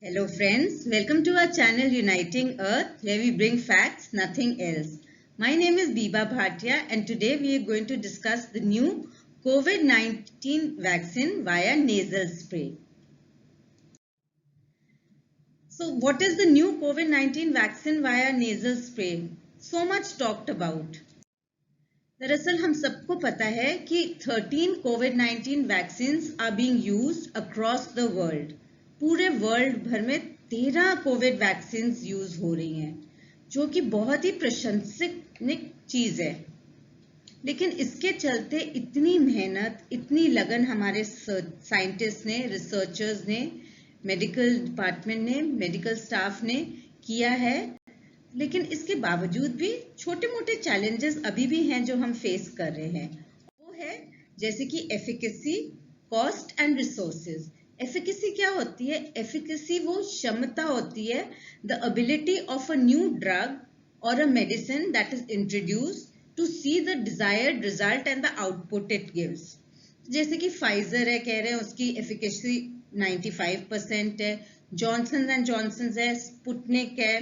Hello friends, welcome to our channel Uniting Earth, where we bring facts, nothing else. My name is Biba Bhatia and today we are going to discuss the new COVID-19 vaccine via nasal spray. So what is the new COVID-19 vaccine via nasal spray? So much talked about. दरअसल हम सबको पता है कि 13 COVID-19 vaccines are being used across the world. पूरे world भर में 13 Covid vaccines use हो रही हैं, जो कि बहुत ही प्रशंसनीय चीज है. लेकिन इसके चलते इतनी मेहनत, इतनी लगन हमारे साइंटिस्ट ने, रिसर्चर्स ने, मेडिकल डिपार्टमेंट ने, मेडिकल स्टाफ ने किया है. लेकिन इसके बावजूद भी छोटे मोटे चैलेंजेस अभी भी हैं जो हम फेस कर रहे हैं. वो है जैसे कि efficacy, cost and resources. Efficacy क्या होती है? एफिकेसी वो क्षमता होती है, the ability of a new drug और a medicine that is introduced to see the desired result and the output it gives. जैसे कि फाइजर है, कह रहे हैं उसकी एफिकेसी 95% है, जॉनसन एंड जॉनसन है, स्पुतनिक है,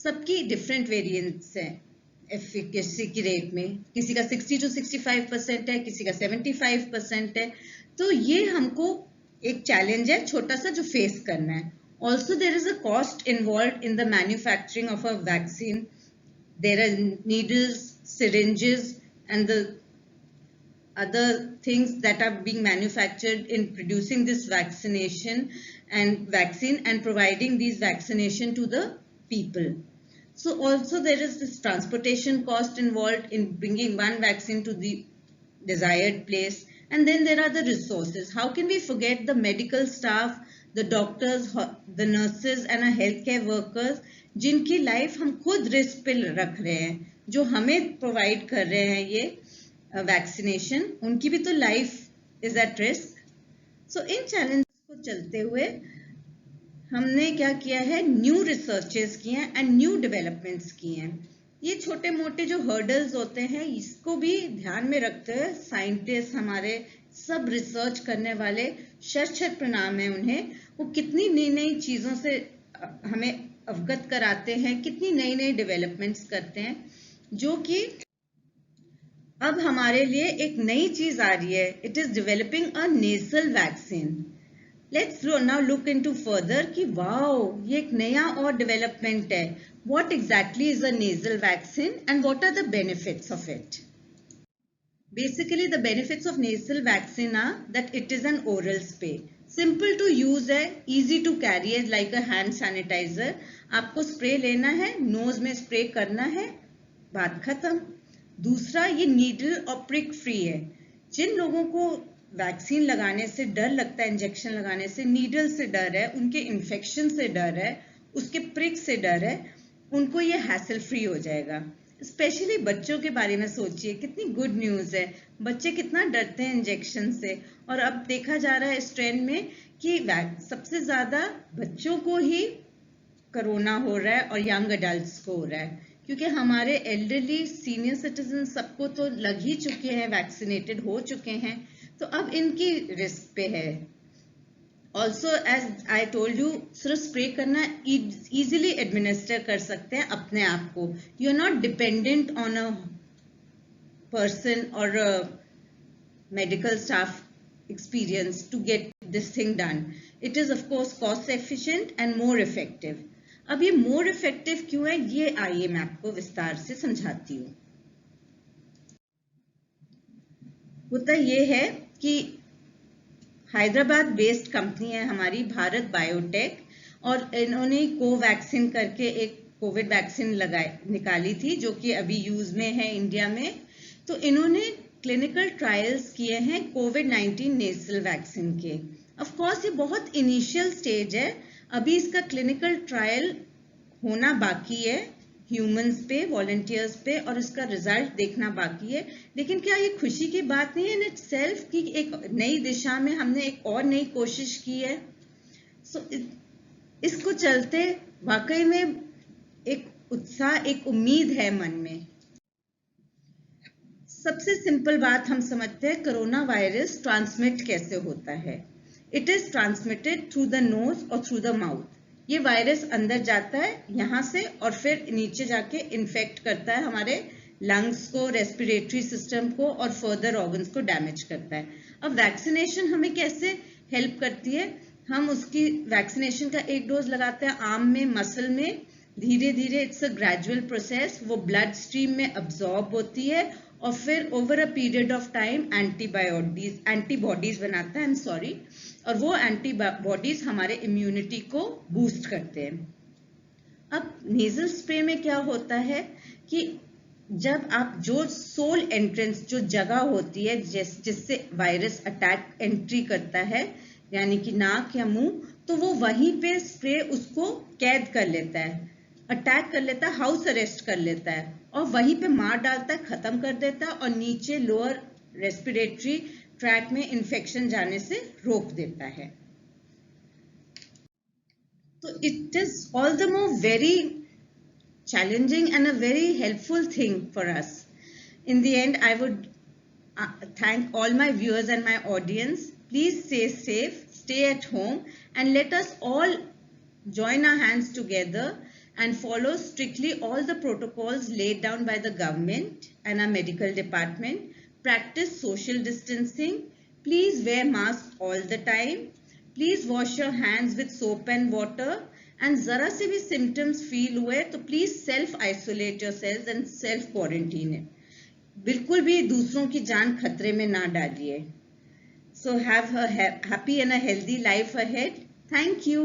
सबकी डिफरेंट वेरिएंट्स हैं एफिकेसी की रेट में. किसी का 60 to 65% है, किसी का 75% है. तो ये हमको एक चैलेंज है छोटा सा जो फेस करना है. Also there is a cost involve in the manufacturing of a vaccine. There are needles, syringes and the other things that are being manufactured in producing this vaccination and vaccine and providing these vaccination to the people. So also there is this transportation cost involved in bringing one vaccine to the desired place. And then there are the resources. How can we forget the medical staff, the doctors, the nurses and our healthcare workers, जिनकी life हम खुद risk पे रख रहे हैं, जो हमें provide कर रहे हैं ये वैक्सीनेशन, उनकी भी तो life is at risk. So in challenges को चलते हुए हमने क्या किया है, न्यू रिसर्चेस किए हैं एंड न्यू डेवलपमेंट्स किए हैं. ये छोटे मोटे जो हर्डल्स होते हैं इसको भी ध्यान में रखते हुए साइंटिस्ट, हमारे सब रिसर्च करने वाले, शत प्रणाम है उन्हें. वो कितनी नई नई चीजों से हमें अवगत कराते हैं, कितनी नई नई डेवलपमेंट्स करते हैं, जो कि अब हमारे लिए एक नई चीज आ रही है. It is developing a nasal vaccine. Let's now look into further कि wow, ये एक नया और डेवलपमेंट है. What exactly is a nasal vaccine and what are the benefits of it? Basically, the benefits of nasal vaccine are that it is an oral spray. Simple to use है, easy to carry है, like a hand sanitizer. आपको spray लेना है, knows में spray करना है, बात खत्म. दूसरा, ये नीडल और प्रिक फ्री है. जिन लोगों को वैक्सीन लगाने से डर लगता है, इंजेक्शन लगाने से, नीडल से डर है, उनके इन्फेक्शन से डर है, उसके प्रिक से डर है, उनको ये हैसल फ्री हो जाएगा. स्पेशली बच्चों के बारे में सोचिए, कितनी गुड न्यूज है. बच्चे कितना डरते हैं इंजेक्शन से, और अब देखा जा रहा है इस ट्रेंड में कि सबसे ज्यादा बच्चों को ही कोरोना हो रहा है और यंग अडल्ट्स को हो रहा है, क्योंकि हमारे एल्डरली, सीनियर सिटीजन सबको तो लग ही चुके हैं, वैक्सीनेटेड हो चुके हैं, तो अब इनकी रिस्क पे है. Also as I told you, सिर्फ स्प्रे करना, इजीली एडमिनिस्टर कर सकते हैं अपने आप को. You are not dependent on a person और medical staff experience to get this thing done. It is of course cost efficient and more effective. अब ये मोर इफेक्टिव क्यों है, ये आइए मैं आपको विस्तार से समझाती हूँ. होता ये है कि हैदराबाद बेस्ड कंपनी है हमारी, भारत बायोटेक, और इन्होंने कोवैक्सीन करके एक कोविड वैक्सीन निकाली थी, जो कि अभी यूज में है इंडिया में. तो इन्होंने क्लिनिकल ट्रायल्स किए हैं कोविड-19 नेसल वैक्सीन के. ऑफ कोर्स ये बहुत इनिशियल स्टेज है, अभी इसका क्लिनिकल ट्रायल होना बाकी है ह्यूमंस पे, वॉलंटियर्स पे, और इसका रिजल्ट देखना बाकी है. लेकिन क्या ये खुशी की बात नहीं है इन इटसेल्फ कि एक नई दिशा में हमने एक और नई कोशिश की है. सो इसको चलते वाकई में एक उत्साह, एक उम्मीद है मन में. सबसे सिंपल बात हम समझते हैं, कोरोना वायरस ट्रांसमिट कैसे होता है. It is transmitted through the nose और थ्रू द माउथ. ये वायरस अंदर जाता है यहाँ से और फिर नीचे जाके इन्फेक्ट करता है हमारे लंग्स को, रेस्पिरेटरी सिस्टम को और फर्दर ऑर्गन्स को डैमेज करता है। अब वैक्सीनेशन हमें कैसे हेल्प करती है? हम उसकी वैक्सीनेशन का एक डोज लगाते हैं आर्म में, मसल में, धीरे धीरे इट्स अ ग्रेजुअल प्रोसेस, वो ब्लड स्ट्रीम में अब्सॉर्ब होती है और फिर over a period of time antibodies बनाता है, और वो एंटीबॉडीज हमारे इम्यूनिटी को बूस्ट करते हैं। अब नेजल स्प्रे में क्या होता है कि जब आप जो सोल एंट्रेंस, जो जगह होती है जिससे वायरस अटैक एंट्री करता है, यानी कि नाक या मुंह, तो वो वहीं पे स्प्रे उसको कैद कर लेता है, अटैक कर लेता है, हाउस अरेस्ट कर लेता है और वहीं पे मार डालता है, खत्म कर देता है और नीचे लोअर रेस्पिरेटरी ट्रैक में इन्फेक्शन जाने से रोक देता है। तो it is all the more very challenging and a very helpful thing for us. In the end, I would thank all my viewers and my audience. Please stay safe, stay at home, and let us all join our hands together and follow strictly all the protocols laid down by the government and our medical department. Practice social distancing. Please wear masks all the time. Please wash your hands with soap and water. And जरा से भी symptoms feel हुए तो please self isolate yourselves and self quarantine है, बिल्कुल भी दूसरों की जान खतरे में ना डालिए। So have a happy and a healthy life ahead. Thank you.